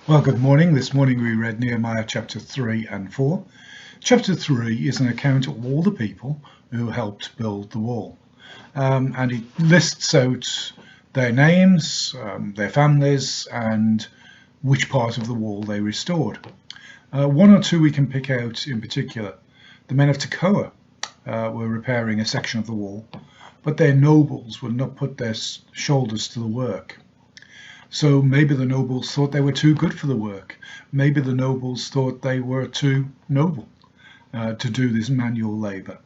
Well, good morning. This morning we read Nehemiah chapter 3 and 4. Chapter 3 is an account of all the people who helped build the wall. And it lists out their names, their families, and which part of the wall they restored. One or two we can pick out in particular. The men of Tekoa were repairing a section of the wall, but their nobles would not put their shoulders to the work. So maybe the nobles thought they were too good for the work. Maybe the nobles thought they were too noble to do this manual labor.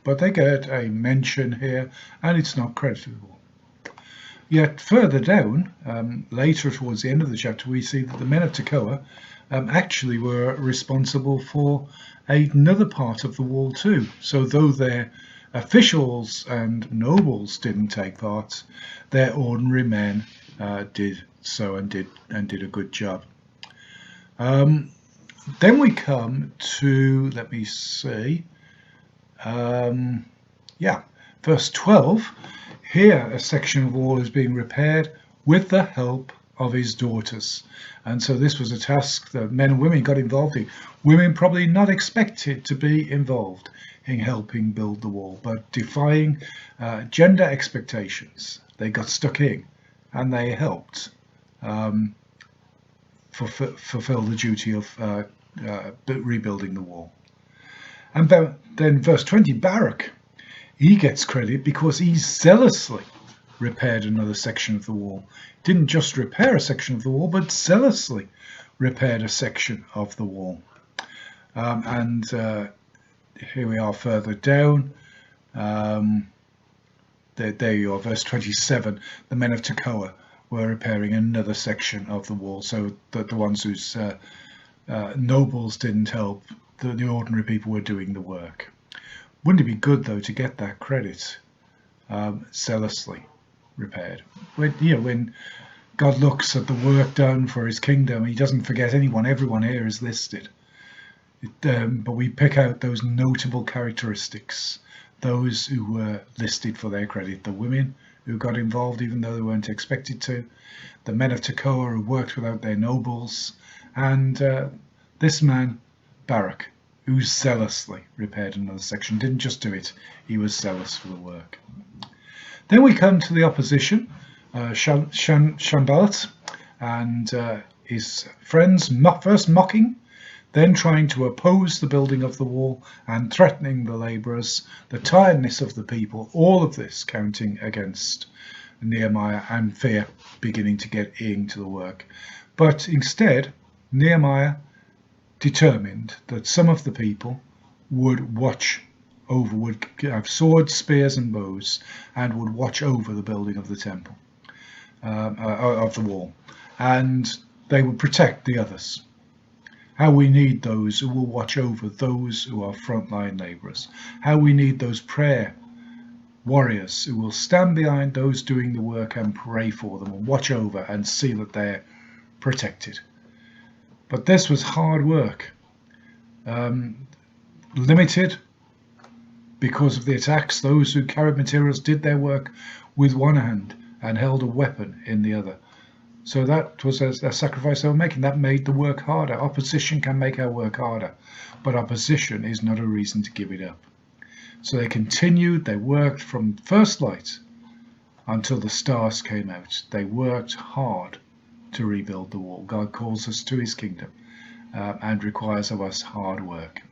But they get a mention here, and it's not creditable. Yet further down, later towards the end of the chapter, we see that the men of Tekoa actually were responsible for another part of the wall too. So though their officials and nobles didn't take part, their ordinary men did so and did a good job. Then we come to, let me see, verse 12. Here a section of wall is being repaired with the help of his daughters. And so this was a task that men and women got involved in. Women probably not expected to be involved in helping build the wall, but defying gender expectations, they got stuck in and they helped fulfill the duty of rebuilding the wall. And then verse 20, Barak, he gets credit because he zealously repaired another section of the wall. Didn't just repair a section of the wall, but zealously repaired a section of the wall. Here we are further down. There you are, verse 27. The men of Tekoa were repairing another section of the wall, so that the ones whose nobles didn't help, the ordinary people were doing the work. Wouldn't it be good, though, to get that credit? Zealously repaired. When God looks at the work done for his kingdom, he doesn't forget anyone. Everyone here is listed. But we pick out those notable characteristics, those who were listed for their credit. The women who got involved even though they weren't expected to, the men of Tekoa who worked without their nobles, and this man, Barak, who zealously repaired another section. Didn't just do it, he was zealous for the work. Then we come to the opposition, Sanballat and his friends, first mocking, then trying to oppose the building of the wall and threatening the labourers, the tiredness of the people, all of this counting against Nehemiah and fear beginning to get into the work. But instead, Nehemiah determined that some of the people would watch over, would have swords, spears and bows, and would watch over the building of the temple, of the wall, and they would protect the others. How we need those who will watch over those who are frontline labourers. How we need those prayer warriors who will stand behind those doing the work and pray for them and watch over and see that they're protected. But this was hard work, limited because of the attacks. Those who carried materials did their work with one hand and held a weapon in the other. So that was a sacrifice they were making. That made the work harder. Opposition can make our work harder, but opposition is not a reason to give it up. So they continued, they worked from first light until the stars came out. They worked hard to rebuild the wall. God calls us to his kingdom and requires of us hard work.